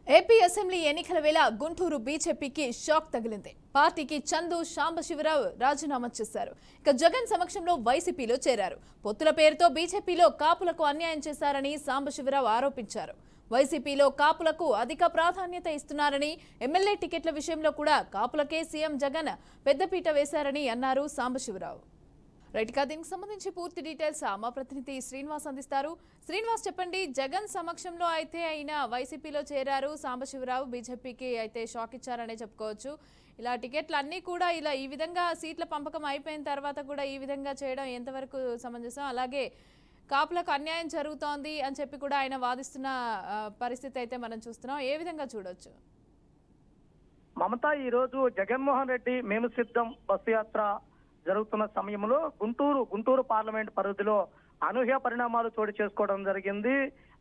AP assembly ఎన్నికల వేళ గుంటూరు బీజేపీకి షాక్ తగిలింది. పార్టీకి చందు సాంబశివరావు రాజీనామా చేశారు. ఇక జగన్ సమక్షంలో వైసీపీలో చేరారు. పొత్తుల పేరుతో బీజేపీలో కాపులకు అన్యాయం చేశారని సాంబశివరావు ఆరోపించారు. వైసీపీలో కాపులకు అధిక ప్రాధాన్యత ఇస్తున్నారని, ఎమ్మెల్యే టికెట్ల విషయంలో కూడా కాపులకే సీఎం జగన్ పెద్దపీట వేశారని అన్నారు సాంబశివరావు. రైట్ గా దీనికి సంబంధించి పూర్తి డీటెయిల్స్ మా ప్రతినిధి శ్రీనివాస్ అందిస్తారు. శ్రీనివాస్, చెప్పండి, జగన్ సమక్షంలో అయితే ఆయన వైసీపీలో చేరారు. సాంబశివరావు బీజేపీకి అయితే షాక్ ఇచ్చారనే చెప్పుకోవచ్చు. ఇలా టికెట్లు అన్నీ కూడా ఈ విధంగా సీట్ల పంపకం అయిపోయిన తర్వాత కూడా ఈ విధంగా చేయడం ఎంతవరకు సమంజసం? అలాగే కాపులకు అన్యాయం జరుగుతోంది అని చెప్పి కూడా ఆయన వాదిస్తున్న పరిస్థితి అయితే మనం చూస్తున్నాం. ఏ విధంగా చూడొచ్చు? మమతా, ఈ రోజు జగన్మోహన్ రెడ్డి మేము సిద్ధం బస్సు యాత్ర జరుగుతున్న సమయంలో గుంటూరు పార్లమెంట్ పరిధిలో అనూహ్య పరిణామాలు చోటు చేసుకోవడం జరిగింది.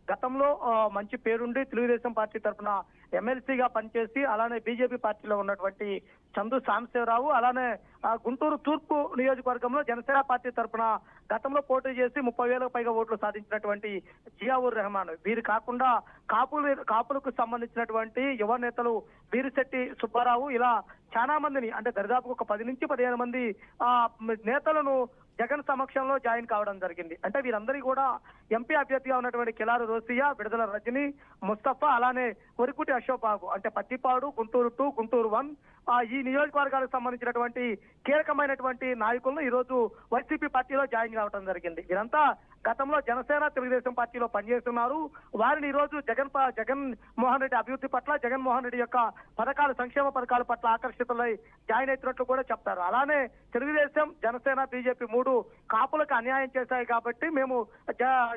గతంలో మంచి పేరుండి తెలుగుదేశం పార్టీ తరఫున ఎమ్మెల్సీగా పనిచేసి అలానే బీజేపీ పార్టీలో ఉన్నటువంటి చందు సాంబశివరావు, అలానే గుంటూరు తూర్పు నియోజకవర్గంలో జనసేన పార్టీ తరఫున గతంలో పోటీ చేసి 30,000కు పైగా ఓట్లు సాధించినటువంటి జియావుర్ రెహమాన్, వీరు కాకుండా కాపులకు సంబంధించినటువంటి యువ నేతలు వీరిశెట్టి సుబ్బారావు, ఇలా చాలా మందిని, అంటే దరిదాపు ఒక 10 నుంచి 15 మంది నేతలను జగన్ సమక్షంలో జాయిన్ కావడం జరిగింది. అంటే వీరందరికీ కూడా ఎంపీ అభ్యర్థిగా ఉన్నటువంటి కిలారు రోసియా, విడుదల రజని, ముస్తఫా, అలానే వరికుటి అశోక్ బాబు, అంటే పత్తిపాడు, గుంటూరు 2, గుంటూరు 1, ఈ నియోజకవర్గాలకు సంబంధించినటువంటి కీలకమైనటువంటి నాయకులను ఈ రోజు వైసీపీ పార్టీలో జాయిన్ కావడం జరిగింది. వీరంతా గతంలో జనసేన తెలుగుదేశం పార్టీలో పనిచేస్తున్నారు. వారిని ఈ రోజు జగన్ మోహన్ రెడ్డి అభివృద్ధి పట్ల, జగన్మోహన్ రెడ్డి యొక్క సంక్షేమ పథకాల పట్ల ఆకర్షితులై జాయిన్ అవుతున్నట్లు కూడా చెప్తారు. అలానే తెలుగుదేశం, జనసేన, బీజేపీ 3 కాపులకు అన్యాయం చేశాయి కాబట్టి మేము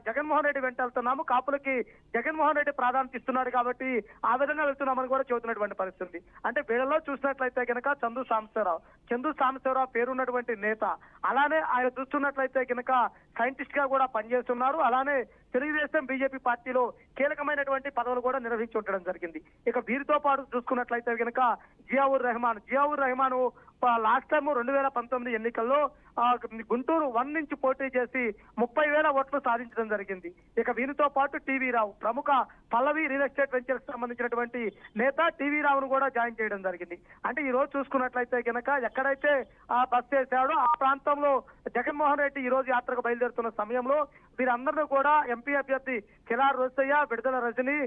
జగన్మోహన్ రెడ్డి వెంట వెళ్తున్నాము, కాపులకి జగన్మోహన్ రెడ్డి ప్రాధాన్యత ఇస్తున్నాడు కాబట్టి ఆ విధంగా వెళ్తున్నామని కూడా చెబుతున్నటువంటి పరిస్థితి. అంటే వీళ్ళలో చూసినట్లయితే కనుక చందు సాంబశివరావు పేరున్నటువంటి నేత, అలానే ఆయన చూస్తున్నట్లయితే కనుక సైంటిస్ట్ గా కూడా పనిచేస్తున్నారు. అలానే తెలుగుదేశం, బీజేపీ పార్టీలో కీలకమైనటువంటి పదవులు కూడా నిర్వహించి ఉండడం జరిగింది. ఇక వీరితో పాటు చూసుకున్నట్లయితే కనుక జియావుర్ రెహమాన్ లాస్ట్ టైం 2019 ఎన్నికల్లో గుంటూరు 1 నుంచి పోటీ చేసి 30,000 ఓట్లు సాధించడం జరిగింది. ఇక వీరితో పాటు టీవీ రావు, ప్రముఖ పల్లవి రియల్ ఎస్టేట్ వెంచర్స్ సంబంధించినటువంటి నేత టీవీ రావును కూడా జాయిన్ చేయడం జరిగింది. అంటే ఈ రోజు చూసుకున్నట్లయితే కనుక ఎక్కడైతే బస్ చేశాడో ఆ ప్రాంతంలో జగన్మోహన్ రెడ్డి ఈ రోజు యాత్రకు బయలుదేరుతున్న సమయంలో వీరందరినీ కూడా ఎంపీ అభ్యర్థి కిలారు రోసయ్య, విడుదల రజని,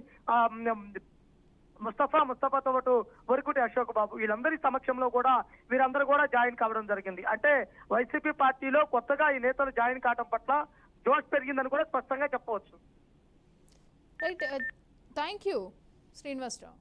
ముస్తఫాతో పాటు వరికుటి అశోక్ బాబు, వీళ్ళందరి సమక్షంలో కూడా వీరందరూ కూడా జాయిన్ కావడం జరిగింది. అంటే వైసీపీ పార్టీలో కొత్తగా ఈ నేతలు జాయిన్ కావడం పట్ల జోష్ పెరిగిందని కూడా స్పష్టంగా చెప్పవచ్చు. Right, thank you Srinivasarao.